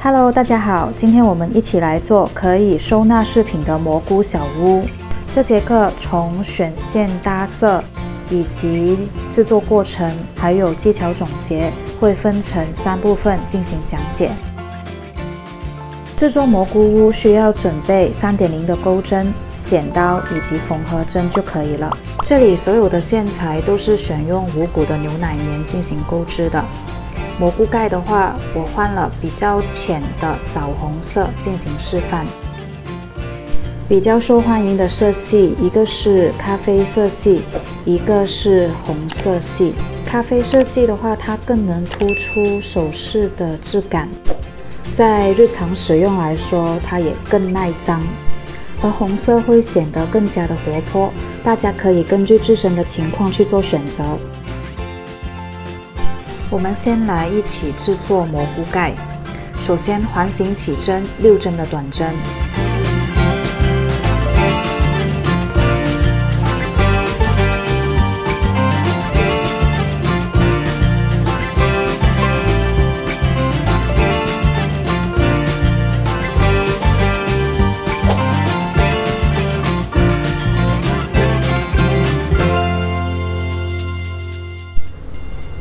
Hello， 大家好，今天我们一起来做可以收纳饰品的蘑菇小屋。这节课从选线搭色以及制作过程，还有技巧总结，会分成3部分进行讲解。制作蘑菇屋需要准备 3.0 的钩针、剪刀以及缝合针就可以了。这里所有的线材都是选用无骨的牛奶棉进行钩织的。蘑菇盖的话，我换了比较浅的枣红色进行示范。比较受欢迎的色系，一个是咖啡色系，一个是红色系。咖啡色系的话，它更能突出首饰的质感，在日常使用来说，它也更耐脏。而红色会显得更加的活泼，大家可以根据自身的情况去做选择。我们先来一起制作蘑菇盖。首先环形起针6针的短针，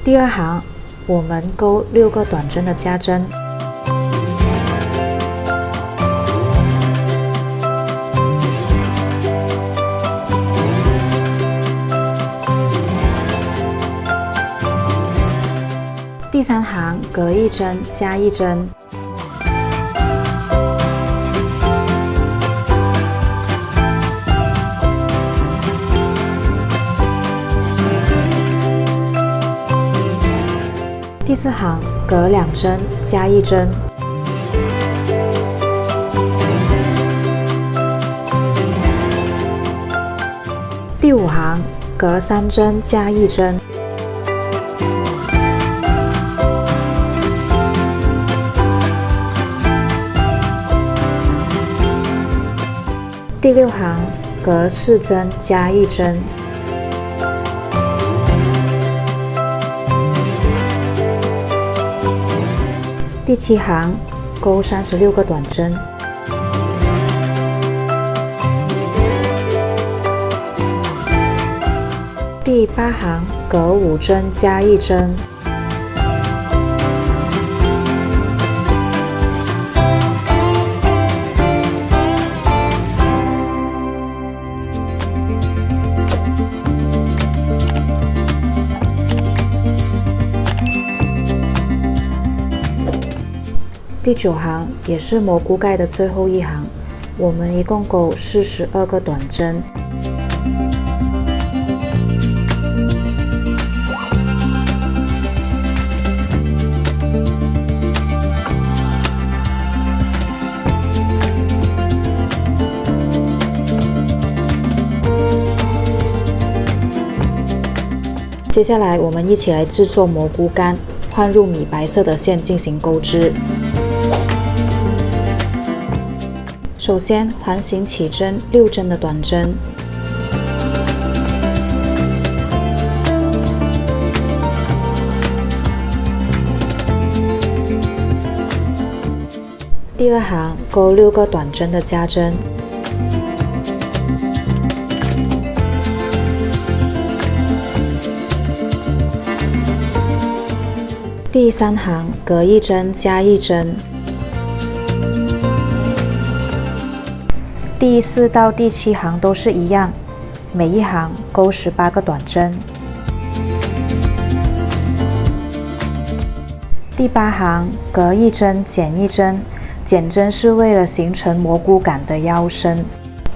第二行我们钩6个短针的加针，第3行隔1针加1针，第4行隔2针加1针，第5行隔3针加1针，第6行隔4针加1针。第7行钩36个短针，第8行隔5针加1针，第9行也是蘑菇盖的最后一行，我们一共钩42个短针。接下来我们一起来制作蘑菇干，换入米白色的线进行钩织。首先环形起针6针的短针，第2行钩6个短针的加针，第3行隔1针加1针，第4到第7行都是一样，每一行钩18个短针。第8行隔1针减1针，减针是为了形成蘑菇感的腰身。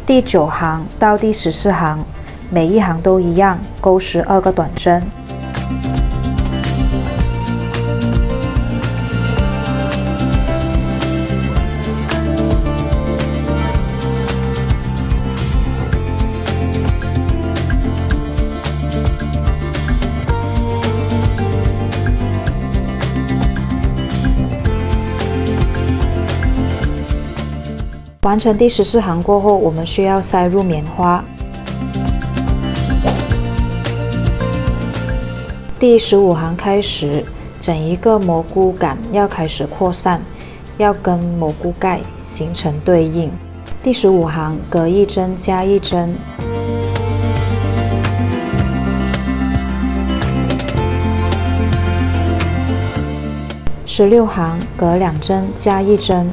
第9行到第14行，每一行都一样，钩12个短针。完成第14行过后，我们需要塞入棉花。第15行开始，整一个蘑菇杆要开始扩散，要跟蘑菇盖形成对应。第15行隔一针加一针。16行隔2针加一针。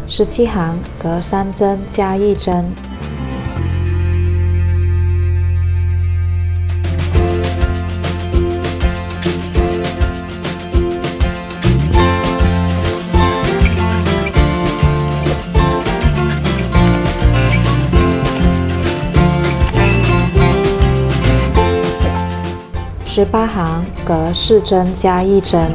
17行隔3针加一针。18行隔4针加一针。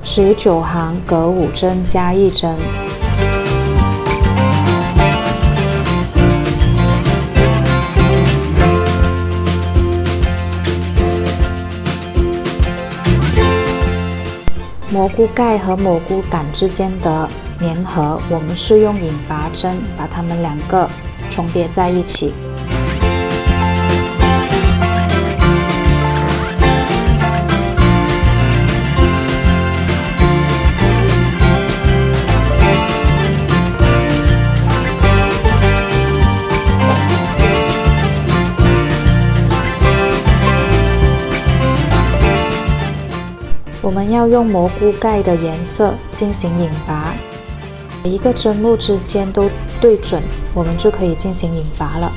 19行隔5针加一针。蘑菇盖和蘑菇杆之间的粘合，我们是用引拔针把它们2个重叠在一起。我们要用蘑菇盖的颜色进行引拔，每一个针目之间都对准，我们就可以进行引拔了。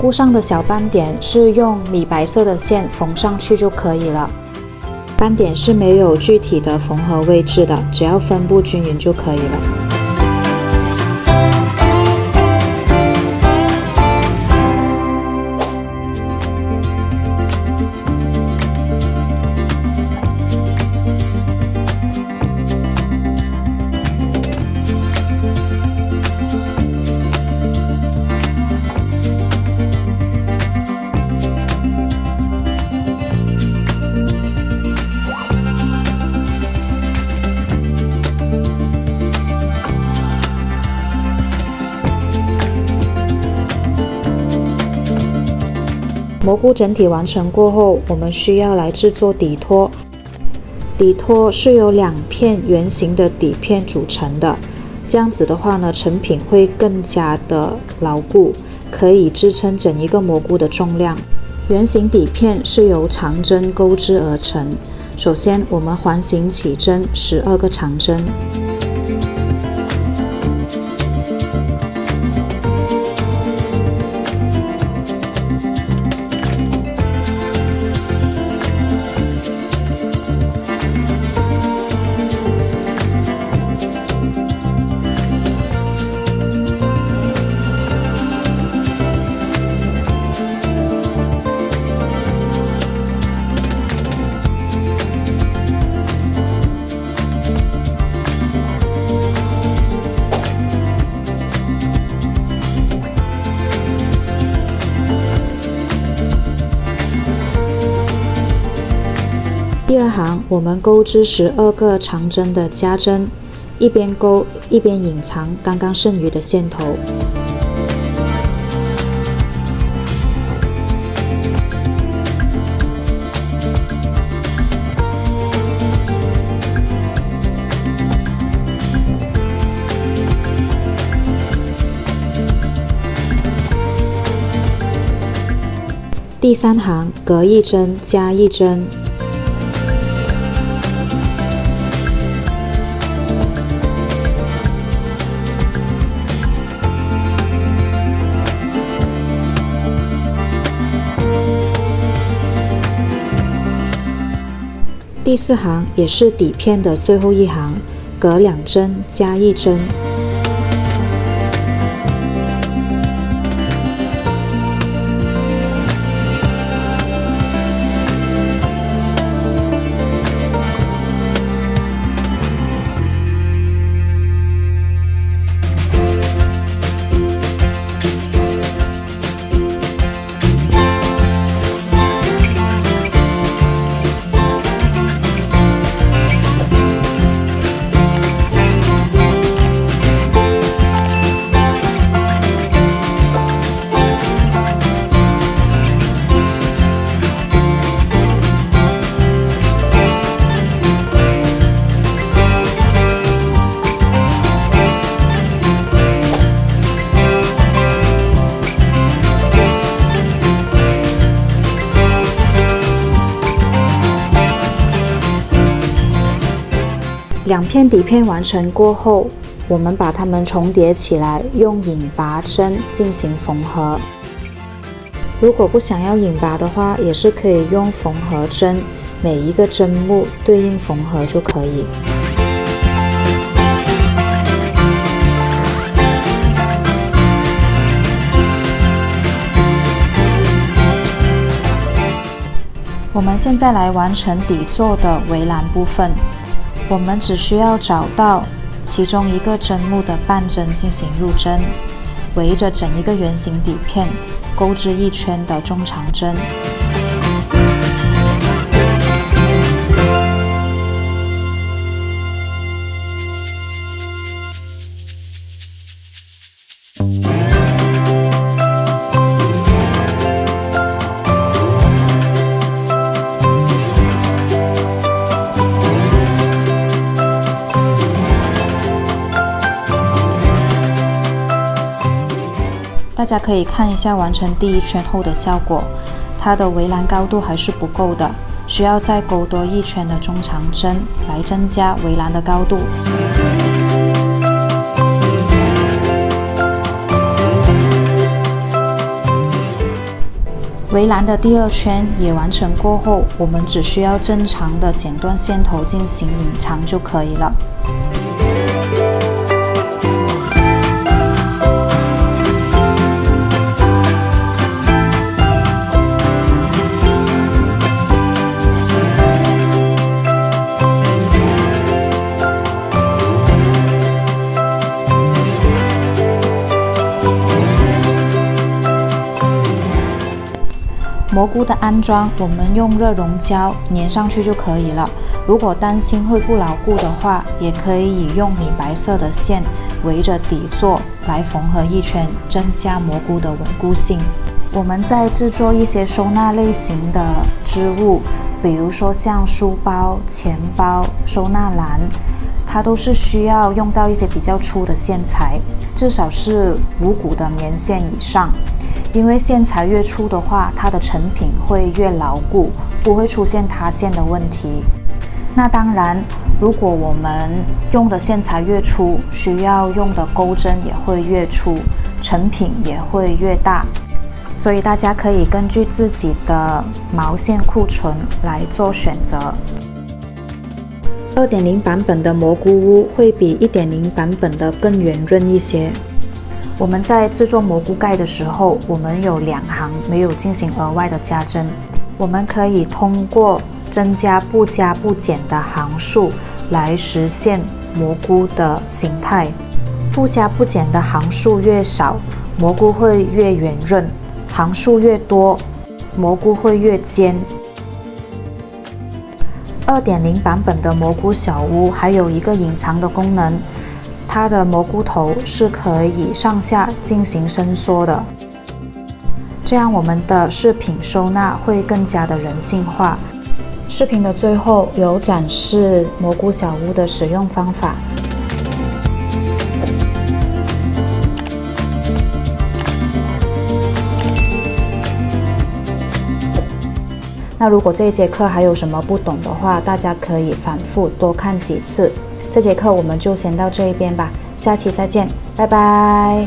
菇上的小斑点是用米白色的线缝上去就可以了。斑点是没有具体的缝合位置的，只要分布均匀就可以了。蘑菇整体完成过后，我们需要来制作底托。底托是由2片圆形的底片组成的，这样子的话呢，成品会更加的牢固，可以支撑整一个蘑菇的重量。圆形底片是由长针钩织而成。首先，我们环形起针12个长针。第二行，我们钩织12个长针的加针，一边钩一边隐藏刚刚剩余的线头。第三行，隔一针加一针。第四行也是底片的最后一行，隔2针加一针。2片底片完成过后，我们把它们重叠起来，用引拔针进行缝合。如果不想要引拔的话，也是可以用缝合针，每一个针目对应缝合就可以。我们现在来完成底座的围栏部分。我们只需要找到其中一个针目的半针进行入针，围着整一个圆形底片钩织1圈的中长针。大家可以看一下完成第1圈后的效果，它的围栏高度还是不够的，需要再钩多1圈的中长针来增加围栏的高度。围栏的第2圈也完成过后，我们只需要正常的剪断线头进行隐藏就可以了。蘑菇的安装，我们用热熔胶粘上去就可以了。如果担心会不牢固的话，也可以用米白色的线围着底座来缝合1圈，增加蘑菇的稳固性。我们在制作一些收纳类型的织物，比如说像书包、钱包、收纳篮，它都是需要用到一些比较粗的线材，至少是5股的棉线以上。因为线材越粗的话，它的成品会越牢固，不会出现塌陷的问题。那当然，如果我们用的线材越粗，需要用的钩针也会越粗，成品也会越大。所以大家可以根据自己的毛线库存来做选择。2.0 版本的蘑菇屋会比 1.0 版本的更圆润一些。我们在制作蘑菇盖的时候，我们有2行没有进行额外的加针，我们可以通过增加不加不减的行数来实现蘑菇的形态。不加不减的行数越少，蘑菇会越圆润；行数越多，蘑菇会越尖。2.0 版本的蘑菇小屋还有一个隐藏的功能，它的蘑菇头是可以上下进行伸缩的，这样我们的饰品收纳会更加的人性化。视频的最后有展示蘑菇小屋的使用方法。那如果这一节课还有什么不懂的话，大家可以反复多看几次。这节课我们就先到这一边吧，下期再见，拜拜。